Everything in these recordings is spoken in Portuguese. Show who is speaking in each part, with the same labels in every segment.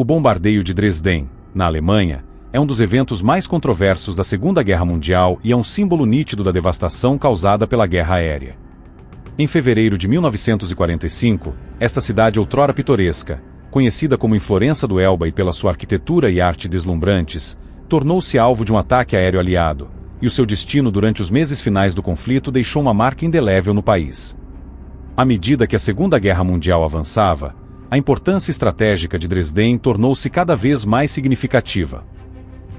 Speaker 1: O bombardeio de Dresden, na Alemanha, é um dos eventos mais controversos da Segunda Guerra Mundial e é um símbolo nítido da devastação causada pela guerra aérea. Em fevereiro de 1945, esta cidade outrora pitoresca, conhecida como em Florença do Elba e pela sua arquitetura e arte deslumbrantes, tornou-se alvo de um ataque aéreo aliado, e o seu destino durante os meses finais do conflito deixou uma marca indelével no país. À medida que a Segunda Guerra Mundial avançava, a importância estratégica de Dresden tornou-se cada vez mais significativa.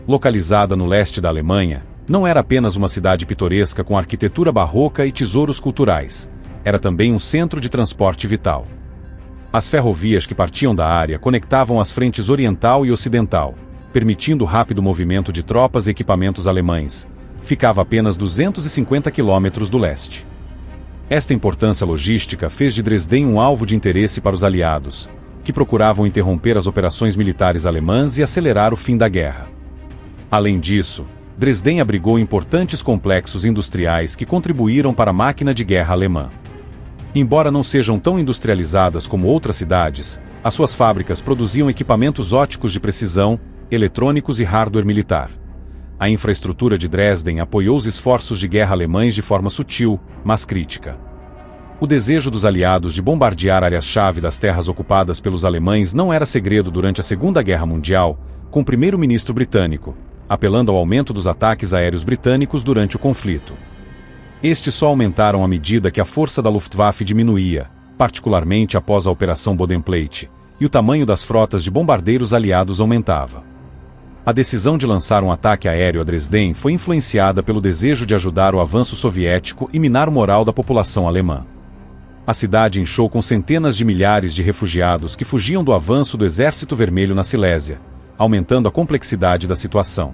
Speaker 1: Localizada no leste da Alemanha, não era apenas uma cidade pitoresca com arquitetura barroca e tesouros culturais, era também um centro de transporte vital. As ferrovias que partiam da área conectavam as frentes oriental e ocidental, permitindo o rápido movimento de tropas e equipamentos alemães. Ficava a apenas 250 quilômetros do leste. Esta importância logística fez de Dresden um alvo de interesse para os aliados, que procuravam interromper as operações militares alemãs e acelerar o fim da guerra. Além disso, Dresden abrigou importantes complexos industriais que contribuíram para a máquina de guerra alemã. Embora não sejam tão industrializadas como outras cidades, as suas fábricas produziam equipamentos óticos de precisão, eletrônicos e hardware militar. A infraestrutura de Dresden apoiou os esforços de guerra alemães de forma sutil, mas crítica. O desejo dos aliados de bombardear áreas-chave das terras ocupadas pelos alemães não era segredo durante a Segunda Guerra Mundial, com o primeiro-ministro britânico, apelando ao aumento dos ataques aéreos britânicos durante o conflito. Estes só aumentaram à medida que a força da Luftwaffe diminuía, particularmente após a Operação Bodenplatte, e o tamanho das frotas de bombardeiros aliados aumentava. A decisão de lançar um ataque aéreo a Dresden foi influenciada pelo desejo de ajudar o avanço soviético e minar o moral da população alemã. A cidade inchou com centenas de milhares de refugiados que fugiam do avanço do Exército Vermelho na Silésia, aumentando a complexidade da situação.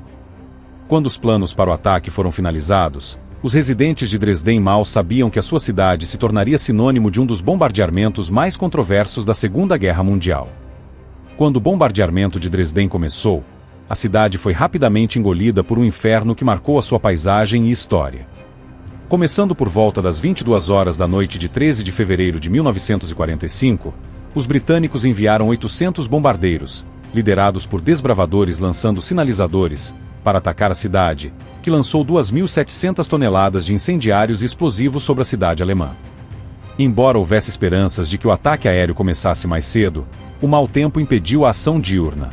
Speaker 1: Quando os planos para o ataque foram finalizados, os residentes de Dresden mal sabiam que a sua cidade se tornaria sinônimo de um dos bombardeamentos mais controversos da Segunda Guerra Mundial. Quando o bombardeamento de Dresden começou, a cidade foi rapidamente engolida por um inferno que marcou a sua paisagem e história. Começando por volta das 22 horas da noite de 13 de fevereiro de 1945, os britânicos enviaram 800 bombardeiros, liderados por desbravadores lançando sinalizadores, para atacar a cidade, que lançou 2.700 toneladas de incendiários e explosivos sobre a cidade alemã. Embora houvesse esperanças de que o ataque aéreo começasse mais cedo, o mau tempo impediu a ação diurna.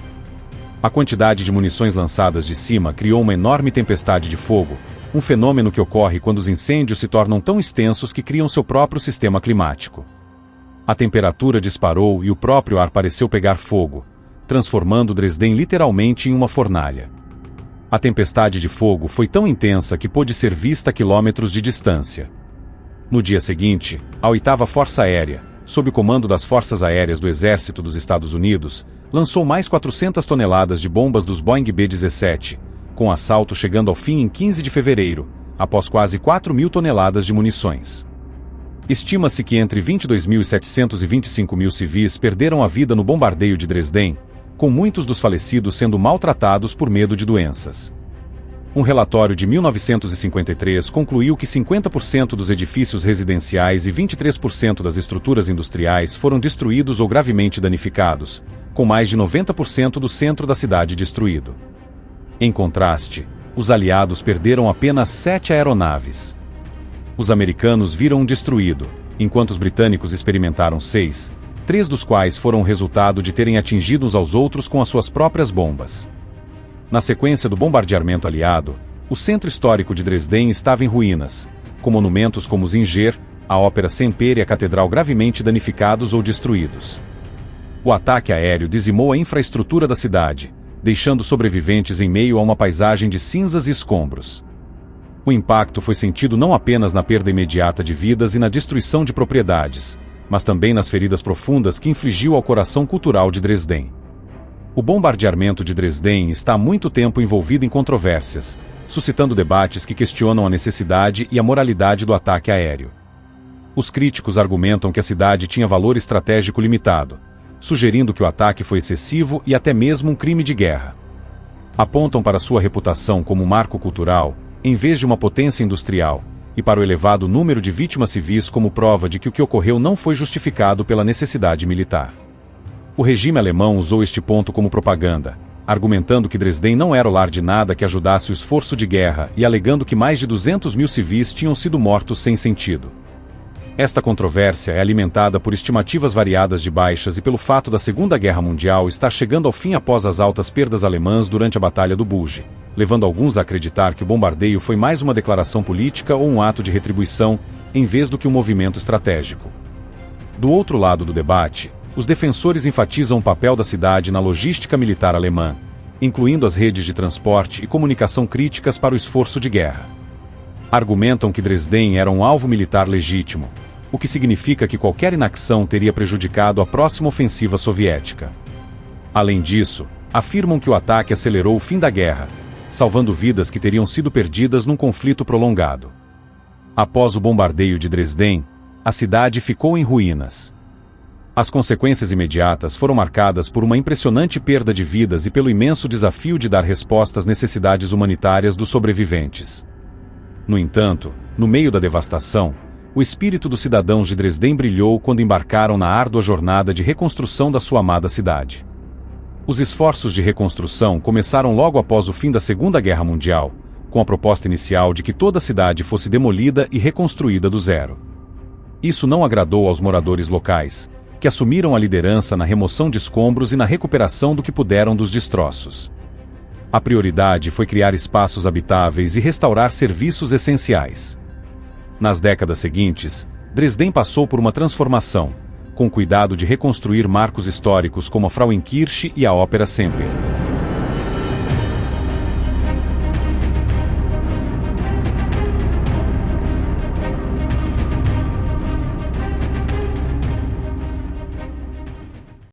Speaker 1: A quantidade de munições lançadas de cima criou uma enorme tempestade de fogo, um fenômeno que ocorre quando os incêndios se tornam tão extensos que criam seu próprio sistema climático. A temperatura disparou e o próprio ar pareceu pegar fogo, transformando Dresden literalmente em uma fornalha. A tempestade de fogo foi tão intensa que pôde ser vista a quilômetros de distância. No dia seguinte, a 8ª Força Aérea, sob o comando das Forças Aéreas do Exército dos Estados Unidos, lançou mais 400 toneladas de bombas dos Boeing B-17, com o assalto chegando ao fim em 15 de fevereiro, após quase 4.000 toneladas de munições. Estima-se que entre 22.700 e 25.000 civis perderam a vida no bombardeio de Dresden, com muitos dos falecidos sendo maltratados por medo de doenças. Um relatório de 1953 concluiu que 50% dos edifícios residenciais e 23% das estruturas industriais foram destruídos ou gravemente danificados, com mais de 90% do centro da cidade destruído. Em contraste, os aliados perderam apenas 7 aeronaves. Os americanos viram um destruído, enquanto os britânicos experimentaram 6, 3 dos quais foram o resultado de terem atingido uns aos outros com as suas próprias bombas. Na sequência do bombardeamento aliado, o centro histórico de Dresden estava em ruínas, com monumentos como o Zinger, a Ópera Semper e a Catedral gravemente danificados ou destruídos. O ataque aéreo dizimou a infraestrutura da cidade, deixando sobreviventes em meio a uma paisagem de cinzas e escombros. O impacto foi sentido não apenas na perda imediata de vidas e na destruição de propriedades, mas também nas feridas profundas que infligiu ao coração cultural de Dresden. O bombardeamento de Dresden está há muito tempo envolvido em controvérsias, suscitando debates que questionam a necessidade e a moralidade do ataque aéreo. Os críticos argumentam que a cidade tinha valor estratégico limitado, sugerindo que o ataque foi excessivo e até mesmo um crime de guerra. Apontam para sua reputação como marco cultural, em vez de uma potência industrial, e para o elevado número de vítimas civis como prova de que o que ocorreu não foi justificado pela necessidade militar. O regime alemão usou este ponto como propaganda, argumentando que Dresden não era o lar de nada que ajudasse o esforço de guerra e alegando que mais de 200 mil civis tinham sido mortos sem sentido. Esta controvérsia é alimentada por estimativas variadas de baixas e pelo fato da Segunda Guerra Mundial estar chegando ao fim após as altas perdas alemãs durante a Batalha do Bulge, levando alguns a acreditar que o bombardeio foi mais uma declaração política ou um ato de retribuição, em vez do que um movimento estratégico. Do outro lado do debate, os defensores enfatizam o papel da cidade na logística militar alemã, incluindo as redes de transporte e comunicação críticas para o esforço de guerra. Argumentam que Dresden era um alvo militar legítimo, o que significa que qualquer inacção teria prejudicado a próxima ofensiva soviética. Além disso, afirmam que o ataque acelerou o fim da guerra, salvando vidas que teriam sido perdidas num conflito prolongado. Após o bombardeio de Dresden, a cidade ficou em ruínas. As consequências imediatas foram marcadas por uma impressionante perda de vidas e pelo imenso desafio de dar resposta às necessidades humanitárias dos sobreviventes. No entanto, no meio da devastação, o espírito dos cidadãos de Dresden brilhou quando embarcaram na árdua jornada de reconstrução da sua amada cidade. Os esforços de reconstrução começaram logo após o fim da Segunda Guerra Mundial, com a proposta inicial de que toda a cidade fosse demolida e reconstruída do zero. Isso não agradou aos moradores locais, que assumiram a liderança na remoção de escombros e na recuperação do que puderam dos destroços. A prioridade foi criar espaços habitáveis e restaurar serviços essenciais. Nas décadas seguintes, Dresden passou por uma transformação, com cuidado de reconstruir marcos históricos como a Frauenkirche e a Ópera Semper.